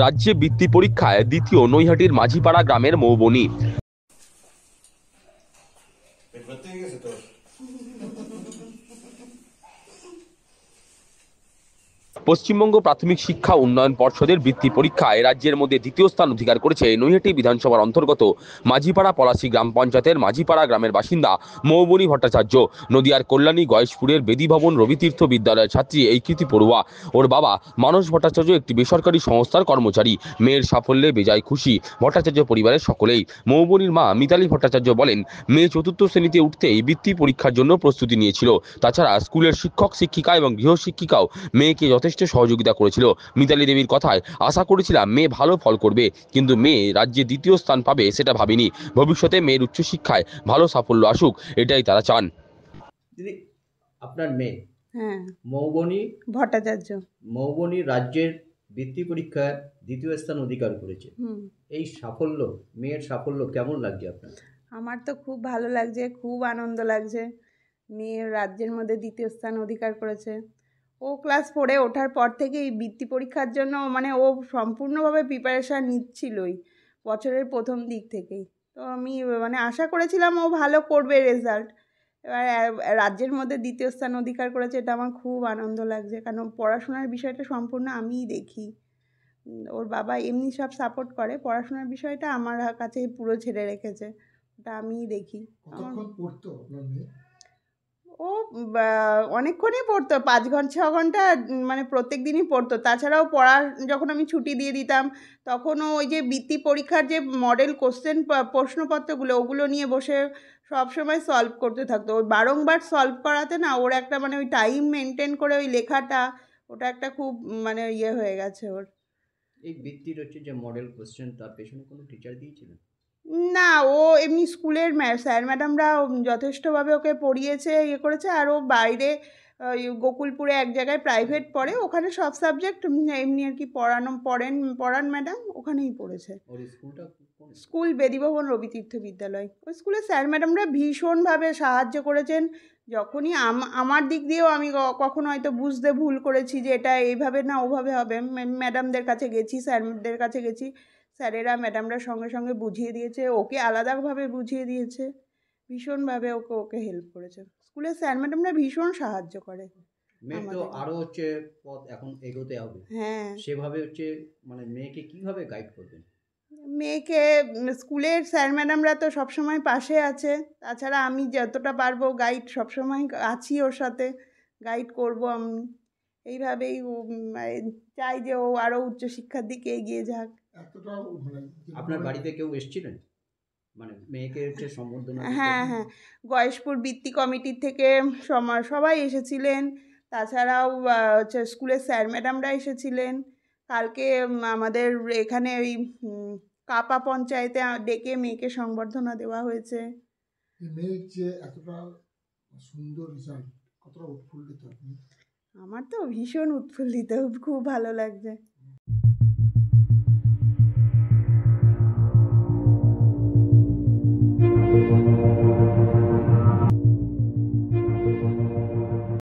রাজ্যে বৃত্তি পরীক্ষায় দ্বিতীয় নৈহাটির মাঝিপাড়া গ্রামের মৌবনী। পশ্চিমবঙ্গ প্রাথমিক শিক্ষা উন্নয়ন পর্ষদের বৃত্তি পরীক্ষায় রাজ্যের মধ্যে দ্বিতীয় স্থান অধিকার করেছে নৈহাটি বিধানসভার অন্তর্গত মাঝিপাড়া পলাশী গ্রাম পঞ্চায়েতের মাঝিপাড়া গ্রামের বাসিন্দা মৌবনী ভট্টাচার্য। নদিয়ার কল্যাণী গয়েশপুরের বেদীভবন রবিতীর্থ বিদ্যালয়ের ছাত্রী এই কৃতি পড়ুয়া। ওর বাবা মানস ভট্টাচার্য একটি বেসরকারি সংস্থার কর্মচারী। মেয়ের সাফল্যে বেজায় খুশি ভট্টাচার্য পরিবারের সকলেই। মৌবনীর মা মিতালি ভট্টাচার্য বলেন, মেয়ে চতুর্থ শ্রেণীতে উঠতেই বৃত্তি পরীক্ষার জন্য প্রস্তুতি নিয়েছিল। তাছাড়া স্কুলের শিক্ষক শিক্ষিকা এবং গৃহশিক্ষিকাও মেয়েকে যথেষ্ট সহযোগিতা করেছিল। মিতালি দেবীর কথায়, আশা করেছিলাম মেয়ে ভালো ফল করবে, কিন্তু মেয়ে রাজ্যে দ্বিতীয় স্থান পাবে সেটা ভাবিনি। ভবিষ্যতে মেয়ের উচ্চশিক্ষায় ভালো সাফল্য আসুক, এটাই তারা চান। দিদি, আপনার মেয়ে হ্যাঁ, মৌবনী ভট্টাচার্য। মৌবনী রাজ্যের বৃত্তি পরীক্ষায় দ্বিতীয় স্থান অধিকার করেছে। এই সাফল্য, মেয়ের সাফল্য কেমন লাগছে আপনার? আমার তো খুব ভালো লাগছে, খুব আনন্দ লাগছে। মেয়ে রাজ্যের মধ্যে দ্বিতীয় স্থান অধিকার করেছে। ও ক্লাস 4-এ ওঠার পর থেকেই বৃত্তি পরীক্ষার জন্য ও সম্পূর্ণভাবে প্রিপারেশান নিচ্ছিলই বছরের প্রথম দিক থেকেই। তো আমি আশা করেছিলাম ও ভালো করবে রেজাল্ট। এবার রাজ্যের মধ্যে দ্বিতীয় স্থান অধিকার করেছে, এটা আমার খুব আনন্দ লাগছে, কারণ পড়াশোনার বিষয়টা সম্পূর্ণ আমিই দেখি। ওর বাবা এমনি সব সাপোর্ট করে, পড়াশোনার বিষয়টা আমার কাছে পুরো ছেড়ে রেখেছে, ওটা আমিই দেখি। ও অনেকক্ষণই পড়তো, 5 ঘন্টা 6 ঘন্টা প্রত্যেক দিনই পড়তো। তাছাড়াও যখন আমি ছুটি দিয়ে দিতাম, তখনও ওই যে বৃত্তি পরীক্ষার যে মডেল কোশ্চেন প্রশ্নপত্রগুলো, ওগুলো নিয়ে বসে সবসময় সলভ করতে থাকতো। ওই বারংবার সলভ করাতে না ওর একটা ওই টাইম মেনটেন করে ওই লেখাটা, ওটা একটা খুব হয়ে গেছে ওর। এই বৃত্তির যে মডেল কোশ্চেন, তার পেছনে কোনো টিচার দিয়েছিলেন? না, ও এমনি স্কুলের স্যার ম্যাডামরা যথেষ্টভাবে ওকে পড়িয়েছে, করেছে। আর ও বাইরে গোকুলপুরে এক জায়গায় প্রাইভেট পড়ে, ওখানে সব সাবজেক্ট এমনি আর কি পড়ান ম্যাডাম, ওখানেই পড়েছে। ওর স্কুলটা কোন? স্কুল বেদীভবন রবিতীর্থ বিদ্যালয়। ওই স্কুলের স্যার ম্যাডামরা ভীষণভাবে সাহায্য করেছেন। যখনই আমার দিক দিয়েও আমি কখনো হয়তো বুঝতে ভুল করেছি যে এটা এইভাবে না ওভাবে হবে, ম্যাডামদের কাছে গেছি, স্যারদের কাছে গেছি, স্যারেরা ম্যাডামরা সঙ্গে সঙ্গে বুঝিয়ে দিয়েছে, ওকে আলাদাভাবে বুঝিয়ে দিয়েছে, ভীষণভাবে ওকে হেল্প করেছে। স্কুলের স্যার ম্যাডামরা ভীষণ সাহায্য করে। মেয়ে তো আরও পথ এখন এগোতে হবে। হ্যাঁ, সেভাবে মেয়েকে কিভাবে গাইড করবেন? মেয়েকে স্কুলের স্যার ম্যাডামরা তো সবসময় পাশে আছে। তাছাড়া আমি যতটা পারবো গাইড সবসময় আছি ওর সাথে, গাইড করব আমি। এইভাবেই চাই যে ও আরও উচ্চশিক্ষার দিকে এগিয়ে যাক। আপনার বাড়িতে কেউ এসেছিলেন মেয়েকে সম্বর্ধনা দিতে? হ্যাঁ, গয়েশপুর বৃত্তি কমিটির থেকে সবাই এসেছিলেন। তাছাড়াও স্কুলের স্যার ম্যাডামরা এসেছিলেন। কালকে আমাদের এখানে ওই কাপা পঞ্চায়েতে ডেকে মেয়েকে সংবর্ধনা দেওয়া হয়েছে। মেয়ের যে এতটা সুন্দর রেজাল্ট, কতটা উৎফুল্লিত আপনি? আমার তো ভীষণ উৎফুল্লিত, খুব ভালো লাগছে।